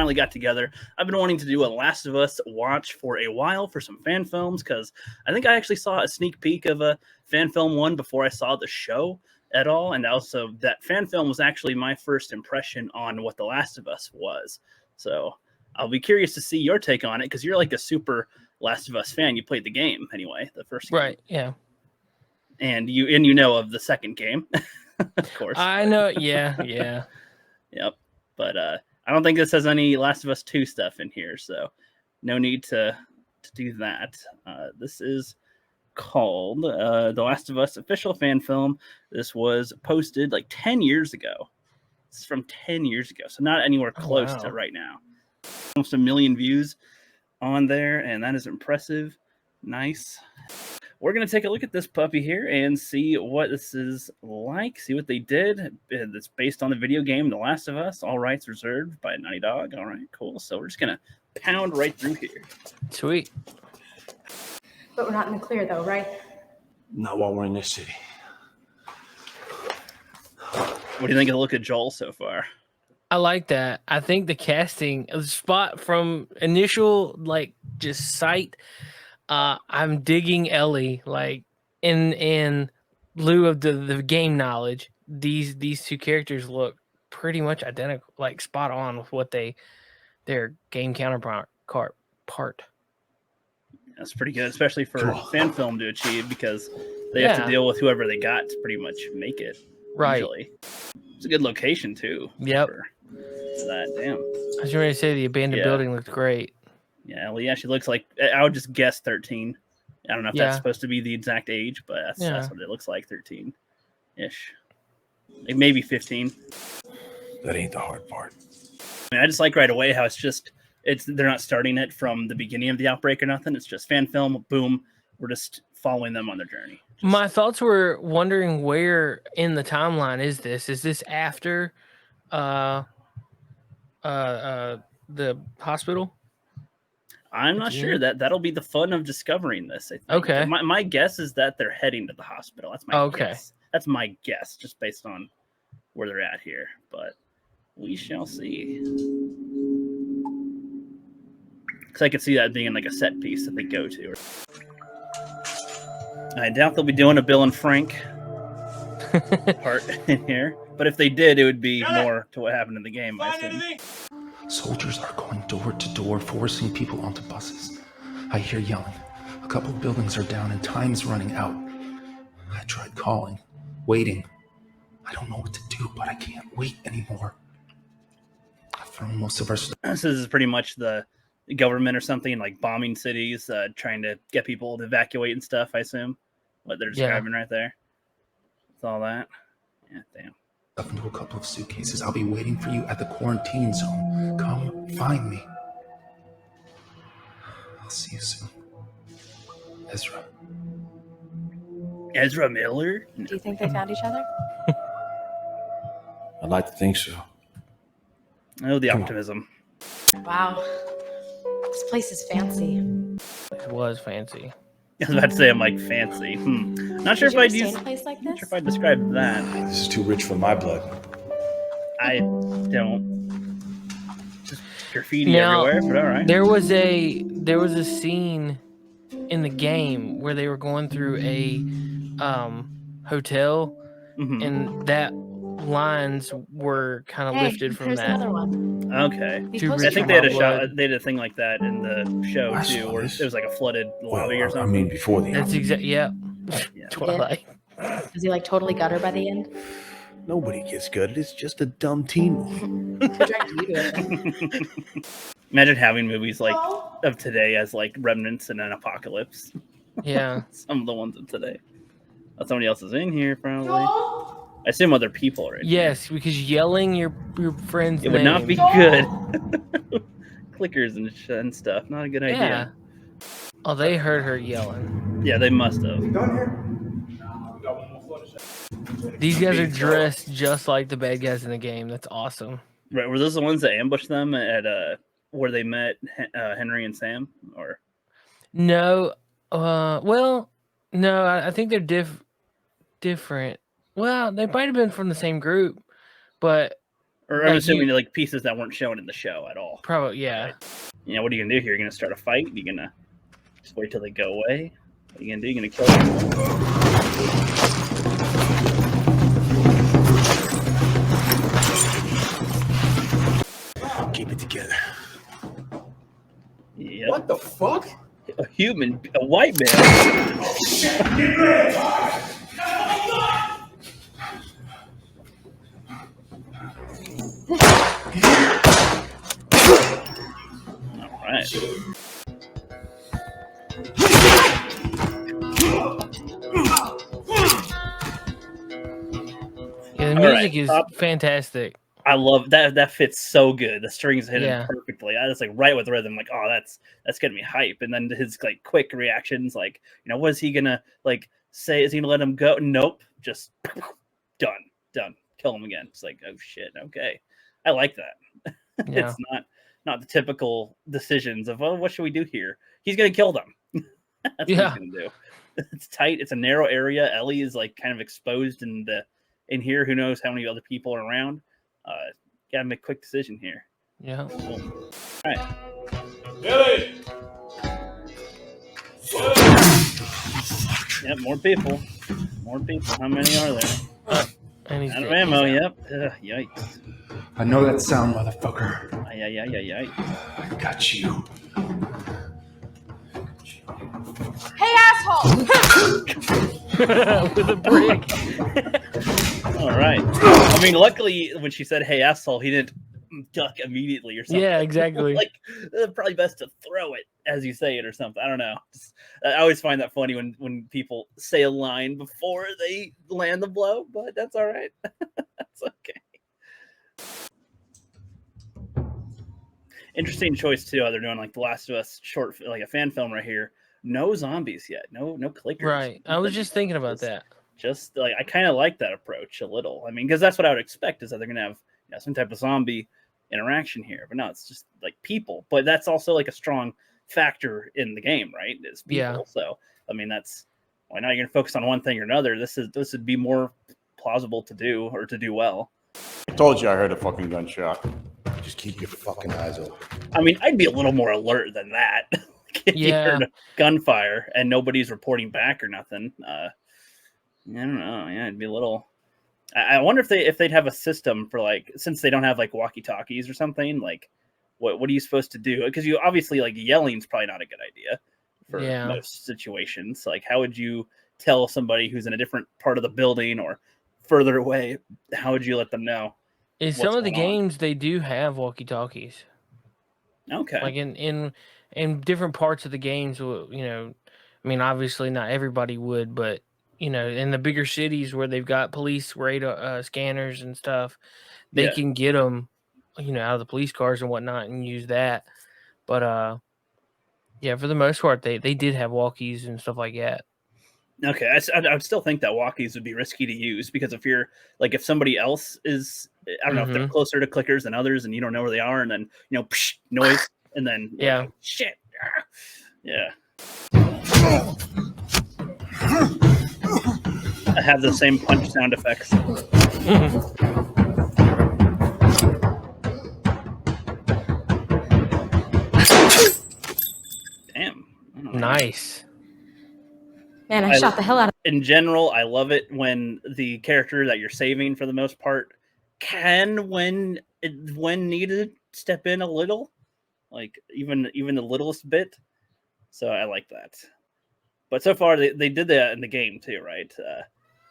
finally got together. I've been wanting to do a Last of Us watch for a while for some fan films, because I think I actually saw a sneak peek of a fan film one before I saw the show at all. And also that fan film was actually my first impression on what The Last of Us was. So I'll be curious to see your take on it, because you're like a super Last of Us fan. You played the game anyway, the first game. Right, yeah. And you know of the second game, of course. I know, yeah. Yep. But I don't think this has any Last of Us 2 stuff in here, so no need to do that. This is called The Last of Us official fan film. This was posted like 10 years ago. This is from 10 years ago, so not anywhere close to right now. Almost 1 million views on there, and that is impressive. Nice. We're going to take a look at this puppy here and see what this is like, see what they did. It's based on the video game The Last of Us. All rights reserved by Naughty Dog. All right, cool. So we're just going to pound right through here. Sweet. But we're not in the clear, though, right? Not while we're in this city. What do you think of the look of Joel so far? I like that. I think the casting, the spot from initial, like, just sight, I'm digging Ellie. Like, in lieu of the game knowledge, these two characters look pretty much identical, like spot on with what their game counterpart. That's pretty good, especially for fan film to achieve, because they have to deal with whoever they got to pretty much make it. Right. Usually. It's a good location too. Yep. For that. Damn. I was ready to say the abandoned building looked great. Yeah, well, yeah, she looks like, I would just guess 13. I don't know if that's supposed to be the exact age, but that's what it looks like, 13-ish. Like maybe 15. That ain't the hard part. I mean, I just like right away how they're not starting it from the beginning of the outbreak or nothing. It's just fan film, boom. We're just following them on their journey. My thoughts were wondering where in the timeline is this? Is this after the hospital? I'm not sure. That'll be the fun of discovering this, I think. Okay. My guess is that they're heading to the hospital. That's my guess. That's my guess, just based on where they're at here. But we shall see. Because I could see that being like a set piece that they go to. I doubt they'll be doing a Bill and Frank part in here. But if they did, it would be more to what happened in the game, I assume. Soldiers are going door to door, forcing people onto buses. I hear yelling. A couple buildings are down and time's running out. I tried calling, waiting. I don't know what to do, but I can't wait anymore. I've thrown most of our stuff. This is pretty much the government or something, like bombing cities, trying to get people to evacuate and stuff, I assume. What they're describing right there. It's all that. Yeah, damn. Up into a couple of suitcases. I'll be waiting for you at the quarantine zone. Come find me. I'll see you soon. Ezra. Ezra Miller? Do you think they found each other? I'd like to think so. Oh, the optimism. Wow. This place is fancy. It was fancy. I was about to say, I'm like, fancy. Not sure if I'd use. A place like this? Not sure if I'd describe that. This is too rich for my blood. I don't. Just graffiti everywhere, but all right. There was a scene in the game where they were going through a hotel, and that lines were kind of lifted from that. Another one. Okay. I think they had they did a thing like that in the show too, where it was like a flooded lobby or something. I mean, before the That's exactly Yeah. Twilight. Does he like totally gut her by the end? Nobody gets good. It's just a dumb teen movie. Imagine having movies like of today as like remnants in an apocalypse. Yeah. Some of the ones of today. Somebody else is in here, probably. I assume other people are in here. Yes, because yelling your friend's name. It would not be good. Clickers and stuff. Not a good idea. Yeah. Oh, they heard her yelling. Yeah, they must have. These guys are dressed just like the bad guys in the game. That's awesome. Right, were those the ones that ambushed them at where they met Henry and Sam? Or no, well, no, I think they're different. Well, they might have been from the same group, but Or I'm assuming like pieces that weren't shown in the show at all. Probably, yeah. Right. You know, what are you gonna do here? You're gonna start a fight? You're gonna just wait till they go away? What are you gonna do? You're gonna kill them? Keep it together. Yep. What the fuck? A human, a white man. All right. Yeah, the music is fantastic. I love that. That fits so good. The strings hit it perfectly. I was like right with rhythm. Like, oh, that's getting me hype. And then his like quick reactions, like, you know, what is he gonna like say? Is he gonna let him go? Nope. Just done. Kill him again. It's like, oh shit. Okay, I like that. Yeah. It's not the typical decisions of, oh, what should we do here? He's gonna kill them. That's what he's gonna do. It's tight. It's a narrow area. Ellie is like kind of exposed in here. Who knows how many other people are around? Gotta make a quick decision here. Yeah. Boom. All right. Billy! Yep, more people. More people. How many are there? Out of ammo, yep. Yikes. I know that sound, motherfucker. Yikes. I got you. Hey, asshole! With a brick. All right. I mean, luckily, when she said, hey, asshole, he didn't duck immediately or something. Yeah, exactly. Like, probably best to throw it as you say it or something. I don't know. I always find that funny when people say a line before they land the blow, but that's all right. That's okay. Interesting choice, too. How they're doing like The Last of Us short, like a fan film right here. No zombies yet. No clickers. Right. I was just thinking about that. Just like I kind of like that approach a little. I mean, because that's what I would expect is that they're gonna have some type of zombie interaction here. But no, it's just like people. But that's also like a strong factor in the game, right? Is people. Yeah. So I mean, that's why not you're gonna focus on one thing or another. This would be more plausible to do or to do well. I told you I heard a fucking gunshot. Just keep your fucking eyes open. I mean, I'd be a little more alert than that. If you heard gunfire and nobody's reporting back or nothing. I don't know. Yeah, it'd be a little. I wonder if they'd have a system for like, since they don't have like walkie-talkies or something. Like, what are you supposed to do? Because you obviously like yelling's probably not a good idea for most situations. Like, how would you tell somebody who's in a different part of the building or further away? How would you let them know? In some of the games, they do have walkie-talkies. Okay. Like in different parts of the games, you know, I mean, obviously not everybody would, but you know, in the bigger cities where they've got police radar scanners and stuff, they can get them, you know, out of the police cars and whatnot and use that. But yeah, for the most part, they did have walkies and stuff like that. Okay, I would still think that walkies would be risky to use because if you're like if somebody else is, I don't know if they're closer to clickers than others and you don't know where they are, and then you know noise and then shit, yeah. I have the same punch sound effects. Damn. Nice. Man, I shot the hell out of. In general, I love it when the character that you're saving, for the most part, can, when needed, step in a little, like even the littlest bit. So I like that. But so far, they did that in the game too, right?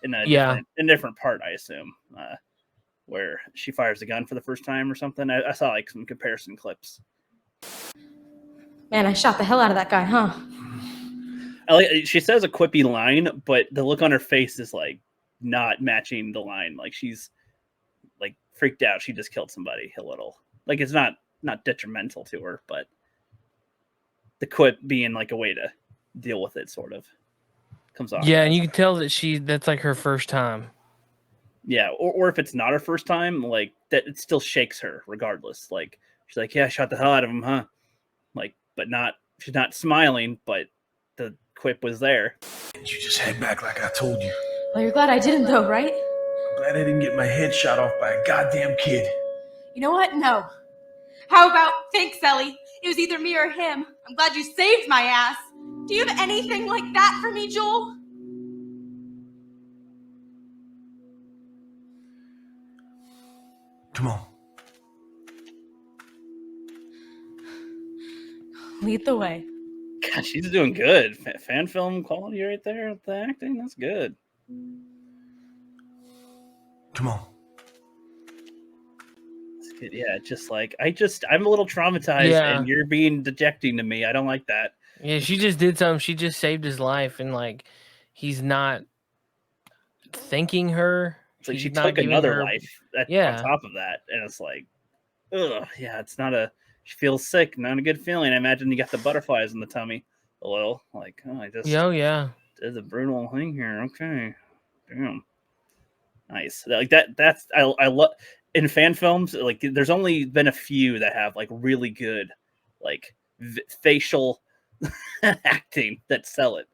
In a different part, I assume, where she fires the gun for the first time or something. I saw like some comparison clips. Man, I shot the hell out of that guy, huh? She says a quippy line, but the look on her face is like not matching the line. Like she's like freaked out. She just killed somebody a little. Like it's not detrimental to her, but the quip being like a way to deal with it sort of comes off. Yeah, and you can tell that that's like her first time. Yeah, or if it's not her first time, like that it still shakes her regardless. Like she's like, yeah, I shot the hell out of him, huh? Like, but she's not smiling, but the quip was there. You just head back like I told you. Well, you're glad I didn't, though, right? I'm glad I didn't get my head shot off by a goddamn kid. You know what? No. How about thanks, Ellie? It was either me or him. I'm glad you saved my ass. Do you have anything like that for me, Joel? Come on. Lead the way. God, she's doing good. Fan film quality right there with the acting. That's good. Come on. That's good. Yeah, just like I'm a little traumatized, Yeah. and you're being dejecting to me. I don't like that. Yeah, she just did something. She just saved his life, and like he's not thanking her. It's like He's she not took giving another her- life on Yeah. top of that, and it's like, ugh, yeah, it's not a. She feels sick, not a good feeling. I imagine you got the butterflies in the tummy a little. Like, oh, I just Yeah. did a brutal thing here. Okay, damn, nice. Like that. That's I love in fan films. Like, there's only been a few that have like really good, like facial acting that sell it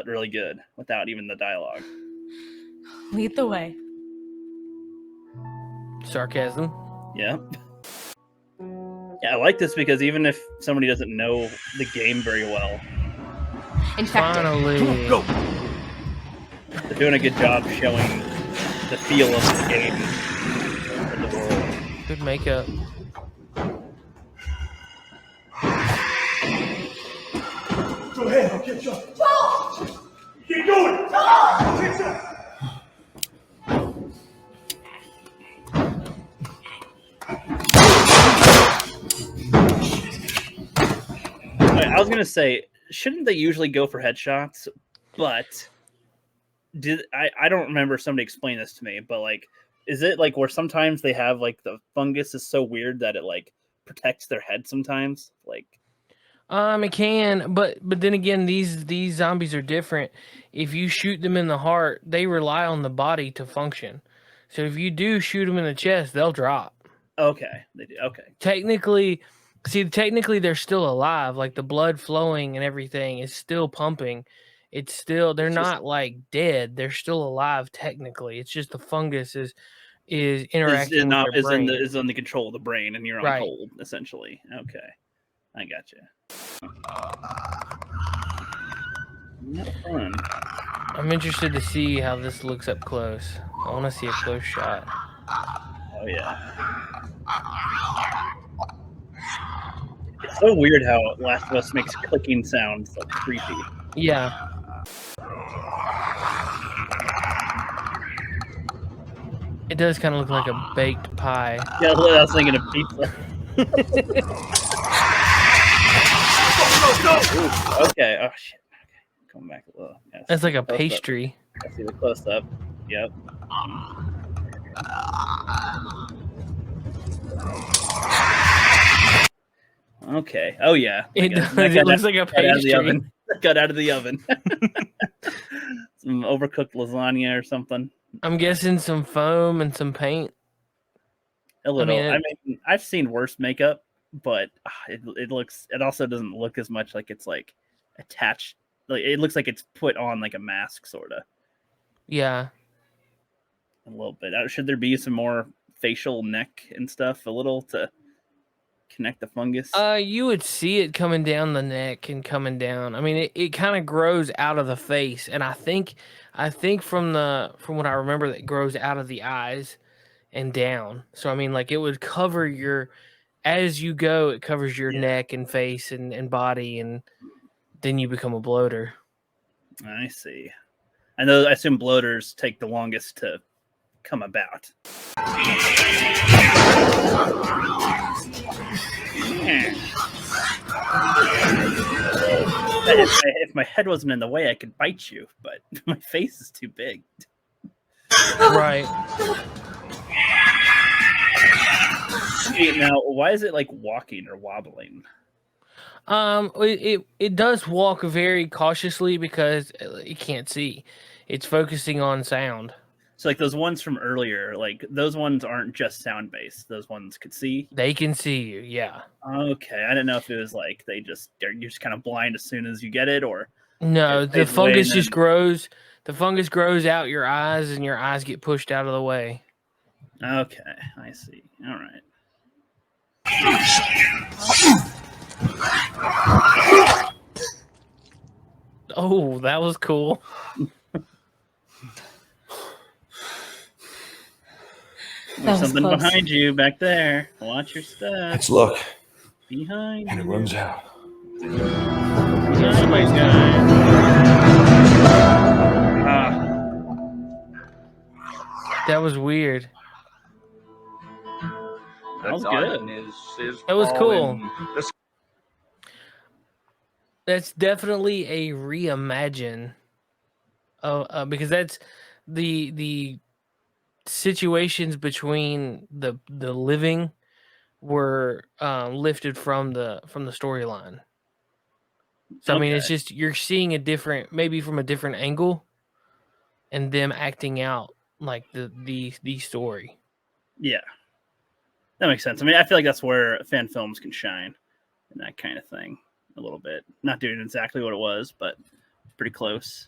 really good without even the dialogue. Lead the way. Sarcasm. Yeah. Yeah, I like this because even if somebody doesn't know the game very well, Infected. Finally. Go. they're doing a good job showing the feel of the game in the world. Good makeup. Go ahead, I'll catch up. Keep going! I'll catch up! I was gonna say, shouldn't they usually go for headshots? But I don't remember somebody explain this to me, but like, is it like where sometimes they have like the fungus is so weird that it like protects their head sometimes? Like, It can, but then again, these zombies are different. If you shoot them in the heart, they rely on the body to function. So if you do shoot them in the chest, they'll drop. okay, they do. Okay, Technically they're still alive. Like the blood flowing and everything is still pumping. It's still they're not like dead. They're still alive technically. It's just the fungus is interacting with their brain. is in the control of the brain, and you're on Right. hold essentially. Okay, I gotcha. Not fun. I'm interested to see how this looks up close. I want to see a close shot. Oh yeah. It's so weird how Last of Us makes clicking sounds like creepy. Yeah. It does kind of look like a baked pie. Yeah, I was thinking of pizza. Ooh, okay. Oh shit. Okay. Come back a little. Yes. It's like a Close up. pastry. I see the close up. Yep. Okay. Oh yeah. It That does. It looks like a got out of the pastry. oven. Got out of the oven. Some overcooked lasagna or something. I'm guessing some foam and some paint. A little. mean, I mean, I've seen worse makeup, but it looks. It also doesn't look as much like it's like attached. Like it looks like it's put on like a mask, sort of. Yeah. A little bit. Should there be some more facial neck and stuff? A little to connect the fungus. You would see it coming down the neck and coming down. I mean, it kind of grows out of the face, and I think from what I remember, that it grows out of the eyes and down. So I mean, like it would cover your as you go. It covers your neck and face and body, and then you become a bloater. I see. I know. I assume bloaters take the longest to come about. If my head wasn't in the way, I could bite you, but my face is too big. Right. Now, why is it like walking or wobbling? It does walk very cautiously because it can't see. It's focusing on sound. So, like those ones from earlier, like those ones aren't just sound based. Those ones could see. They can see you. Yeah. Okay, I didn't know if it was like you're just kind of blind as soon as you get it, or No, it the fades away fungus and just then- grows. The fungus grows out your eyes, and your eyes get pushed out of the way. Okay, I see. All right. Oh, that was cool. There's was something close. behind you back there. Watch your step. Let's look. Behind And it you. runs out. Sideways, guys. That was weird. That was good. That was cool. That's definitely a reimagine. Because that's the situations between the living were lifted from the storyline. So I mean, it's just you're seeing a different, maybe from a different angle, and them acting out like the story. Yeah, that makes sense. I mean, I feel like that's where fan films can shine and that kind of thing a little bit. Not doing exactly what it was, but pretty close.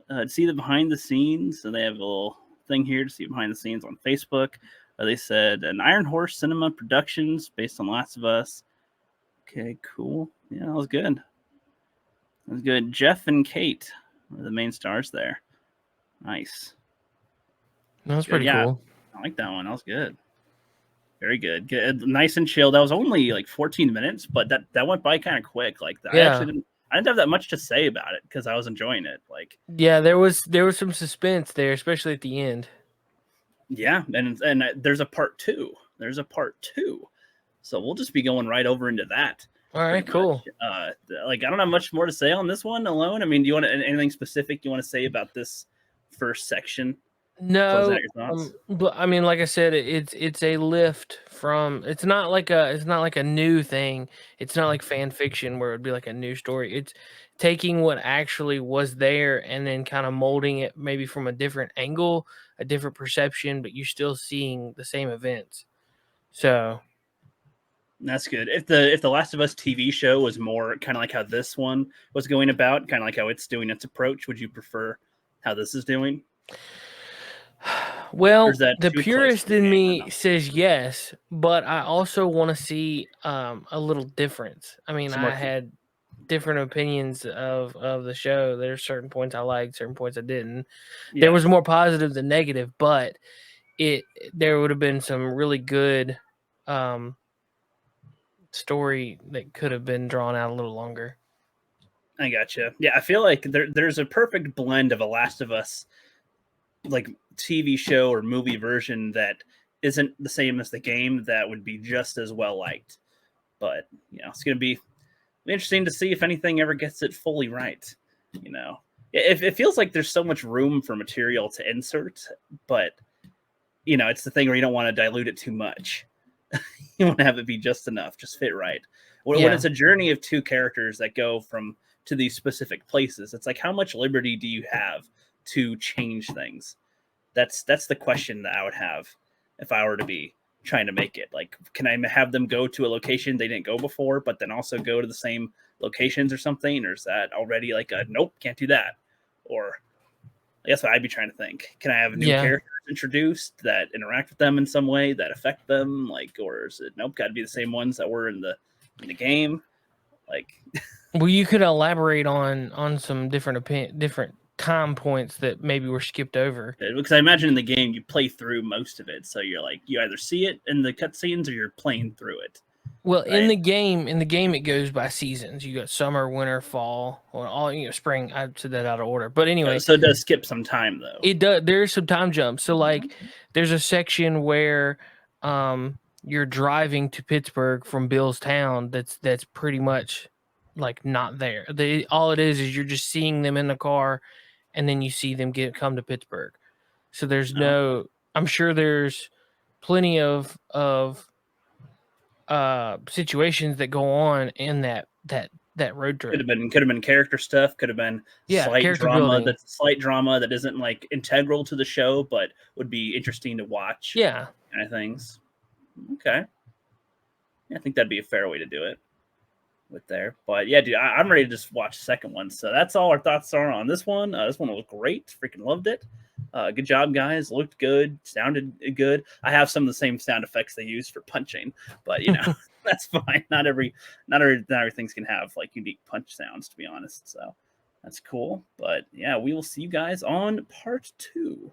To see the behind the scenes, so they have a little thing here to see behind the scenes on Facebook. They said an Iron Horse Cinema Productions based on Last of Us. Okay, cool. Yeah, that was good. That was good. Jeff and Kate were the main stars there. Nice. That was Good. pretty cool. I like that one. That was good. Very good. Good. Nice and chill. That was only like 14 minutes, but that went by kind of quick. Like I didn't have that much to say about it because I was enjoying it. Like yeah, there was some suspense there, especially at the end. Yeah, and there's a part 2. There's a part 2. So we'll just be going right over into that. All right, cool. Like I don't have much more to say on this one alone. I mean, do you want anything specific you want to say about this first section? No, but I mean, like I said, it's a lift from. It's not like a new thing. It's not like fan fiction where it'd be like a new story. It's taking what actually was there and then kind of molding it maybe from a different angle, a different perception, but you're still seeing the same events. So that's good. If the Last of Us TV show was more kind of like how this one was going about, kind of like how it's doing its approach, would you prefer how this is doing? Well, the purist in me says yes, but I also want to see a little difference. I mean, I had different opinions of the show. There's certain points I liked, certain points I didn't. Yeah. There was more positive than negative, but there would have been some really good story that could have been drawn out a little longer. I gotcha. Yeah, I feel like there's a perfect blend of a Last of Us like TV show or movie version that isn't the same as the game that would be just as well liked. But it's going to be interesting to see if anything ever gets it fully right. It feels like there's so much room for material to insert, but it's the thing where you don't want to dilute it too much. You want to have it be just enough, just fit right. When it's a journey of two characters that go to these specific places, it's like, how much liberty do you have to change things? That's the question that I would have if I were to be trying to make it. Like, can I have them go to a location they didn't go before, but then also go to the same locations or something? Or is that already like a nope, can't do that? Or I guess what I'd be trying to think. Can I have new characters introduced that interact with them in some way that affect them? Like, or is it nope, got to be the same ones that were in the game? Like, well, you could elaborate on some different time points that maybe were skipped over. Because I imagine in the game you play through most of it, so you're like, you either see it in the cutscenes or you're playing through it. Well, right? in the game it goes by seasons. You got summer, winter, fall, or all spring. I said that out of order, but anyway. So it does skip some time though. It does. There's some time jumps. So like, there's a section where you're driving to Pittsburgh from Bill's town. That's pretty much like not there. All it is you're just seeing them in the car, and then you see them come to Pittsburgh. So there's I'm sure there's plenty of situations that go on in that road trip. Could have been character stuff, could have been slight drama that isn't like integral to the show, but would be interesting to watch. Yeah. Kind of things. Okay. Yeah, I think that'd be a fair way to do it with there. But yeah, dude, I'm ready to just watch the second one. So that's all our thoughts are on this one. This one was great. Freaking loved it. Good job, guys. Looked good. Sounded good. I have some of the same sound effects they use for punching, but you know that's fine. Not everything's can have like unique punch sounds, to be honest. So that's cool. But yeah, we will see you guys on part 2.